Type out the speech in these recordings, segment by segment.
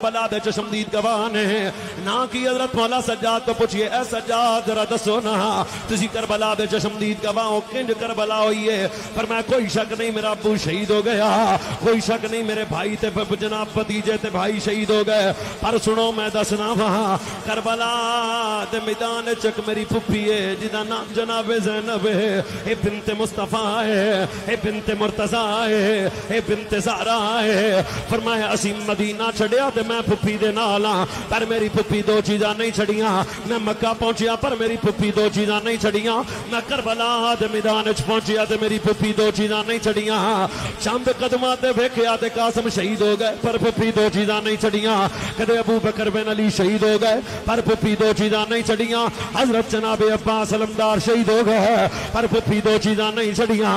Karbala दे चशमदीद गवाह ने ना कि हजरत मौला सज्जाद तो पूछिए ऐ सज्जाद जरा दसो ना तुसी करबला दे चशमदीद गवाह हो किंज करबला हुई है। पर मैं कोई शक नहीं मेरा अबू शहीद हो गया, कोई शक नहीं मेरे भाई ते जनाब भतीजे ते भाई शहीद हो गए। पर सुनो मैं दसना वहां करबला दे मैदान चक मेरी फुफी है जिदा नाम जनाब ज़ैनब है, ए बिन्ते मुस्तफा है, ए बिन्ते मुर्तजा है, ए बिन्ते ज़हरा है। फरमाया असी मदीना छड़िया ते मैं फुफी दे नाल हां पर मेरी फुफी दो चीज़ां नहीं छड़ियां। मैं मक्का पहुंचिया पर मेरी फुफी दो चीज़ां नहीं छड़ियां। मैं करबला दे मैदान च पहुंचिया ते मेरी फुफी दो चीज़ां नहीं छड़ियां। चंद कदमां ते वेखिया ते कासिम शहीद हो गए पर फुफी दो चीज़ां नहीं छड़ियां। कदे अबू बकर बिन अली शहीद हो गए पर फुफी दो चीज़ां नहीं छड़ियां। हजरत जनाब अब्बास अलमदार शहीद हो गए पर फुफी दो चीज़ां नहीं छड़ियां।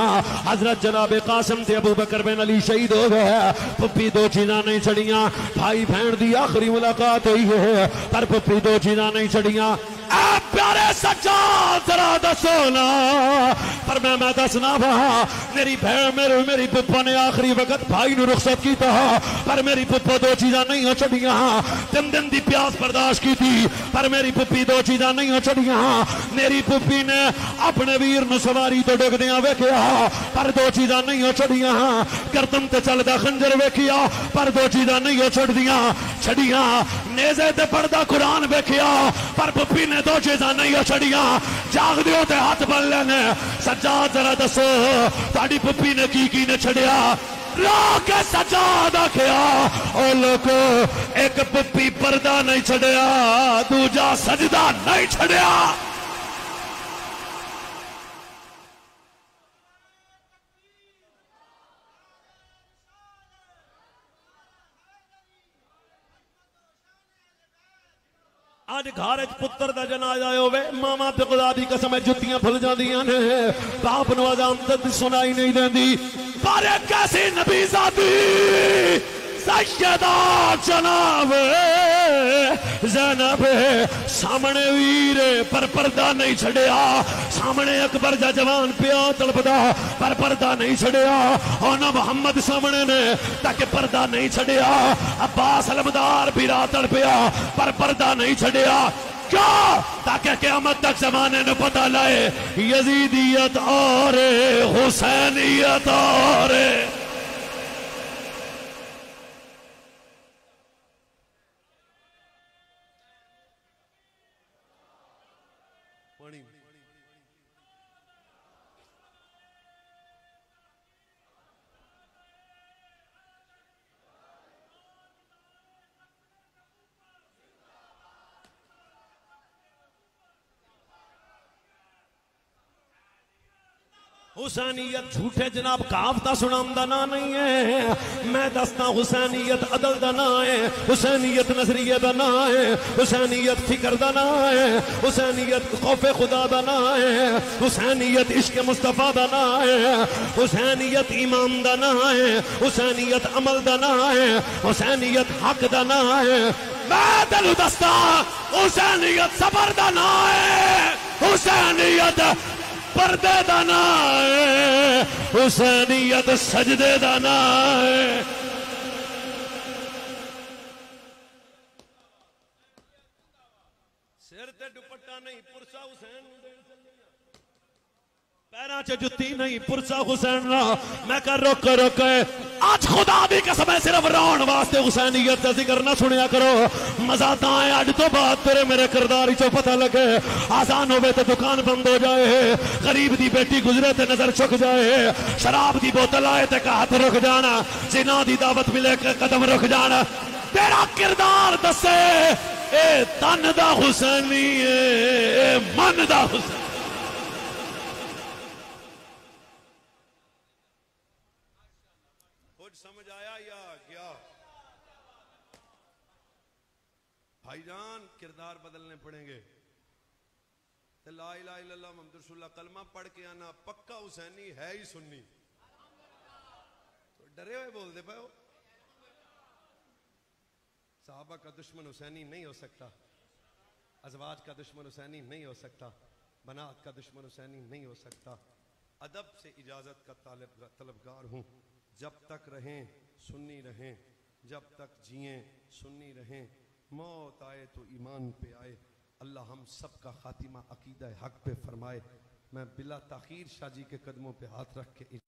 हजरत जनाब कासिम ते अबू बकर बिन अली शहीद हो गए फुफी दो चीज़ां नहीं छड़ियां। भाई बहन दी आखिरी मुलाकात हुई है पर फुफी दो चीज़ां नहीं छड़ियां। प्यारे सज्जाद जरा दसो ना पर मैं दसना वहां मेरी बहन मेरी पुप्पा ने आखिरी वक्त भाई नु रुखसत किया पर मेरी पुप्पा दो चीज़ां नहीं छड़ियां। 3 दिन दी प्यास बर्दाश्त की थी पर मेरी पुप्पी दो चीज़ां नहीं छड़ियां। मेरी पुप्पी ने अपने वीर नु सवारी तो डुगदियां वेखिया पर दो चीज़ां नहीं छड़ियां। गर्दन ते चलदा खंजर वेखिया पर दो चीज़ां नहीं छड़ियां। नेज़े ते पढ़दा कुरान वेखिया पर पुप्पी ने दो चीज़ां नहीं छड़ियां। जाग दियो ते हाथ बन लेने सज्जाद जरा दसो ताड़ी पुप्पी ने की ने छड़िया। रोके सज्जाद आखिया ओ लोको एक पुप्पी पर्दा नहीं छड़िया दूजा सजदा नहीं छड़िया। आज घर पुत्र का जनाजा होवे मामा ते खुदा दी कसम जुत्तियां फुल जांदियां ने बाप नूं अज़ान सुनाई नहीं देंदी पर कैसी नबी ज़ादी सैयदा जनाब ज़ैनब सामने वीर पर पर्दा नहीं छड़िया। सामने अकबर दा जवान पिया तड़पदा पर पर्दा नहीं छड़िया। और ना मोहम्मद सामने ने ताकि पर्दा नहीं छड़िया। अब्बास अलमदार भी रात तड़पिया पर पर्दा नहीं छड़िया। क्यों? ताकि क़यामत तक ज़माने ने पता लाए यजीदियत और हुसैनियत और हुसैनियत झूठे जनाब कहावता सुनांदा ना नहीं है। मैं दसता हुसैनियत अदल दा ना है, हुसैनियत नजरिए दा ना है, हुसैनियत फिक्र दा ना है, हुसैनियत खौफे खुदा दा ना है, हुसैनियत इश्क मुस्तफा दा ना है, हुसैनियत ईमान दा ना है, हुसैनियत अमल दा ना है, हुसैनियत हक दा ना है। मैं तेनू दसता हुसैनियत सबर दा ना है, हुसैनियत पर्दे दा ना है, हुसैनियत सजदे दा ना है। सिर ते दुपट्टा नहीं पुरसा हुसैन पैरां च जुत्ती नहीं पुरसा हुसैन ना। मैं कर रोक आज खुदा दी कसम है सिर्फ रोण वास्ते हुसैनियत दा जिक्र ना सुनिया करो। मजा तां है अज तो बाद तेरे मेरे किरदार चो पता लगे। आसान होवे तो दुकान बंद हो जाए, गरीब दी बेटी गुजरे ते नजर झुक जाए, शराब दी बोतल आए ते हाथ रुक जाना, जिना दी दावत मिले कदम रुक जाना। तेरा किरदार दसे ए तन दा हुसैनी ए मन दा हुसैन। समझ आया या क्या भाईजान? किरदार बदलने पड़ेंगे। तो ला इलाहा इल्लल्लाह मुहम्मद रसूलुल्लाह कलमा पढ़ के आना पक्का हुसैनी है ही सुन्नी। तो डरे हुए बोलते पे हो। साहबा का दुश्मन हुसैनी नहीं हो सकता, अज़वाज का दुश्मन हुसैनी नहीं हो सकता, बनात का दुश्मन हुसैनी नहीं हो सकता। अदब से इजाजत का तलबगार हूं। जब तक रहें सुन्नी रहें, जब तक जिए सुन्नी रहें, मौत आए तो ईमान पे आए। अल्लाह हम सब का खातिमा अकीदा हक पे फरमाए। मैं बिला ताखीर शाहजी के कदमों पे हाथ रख के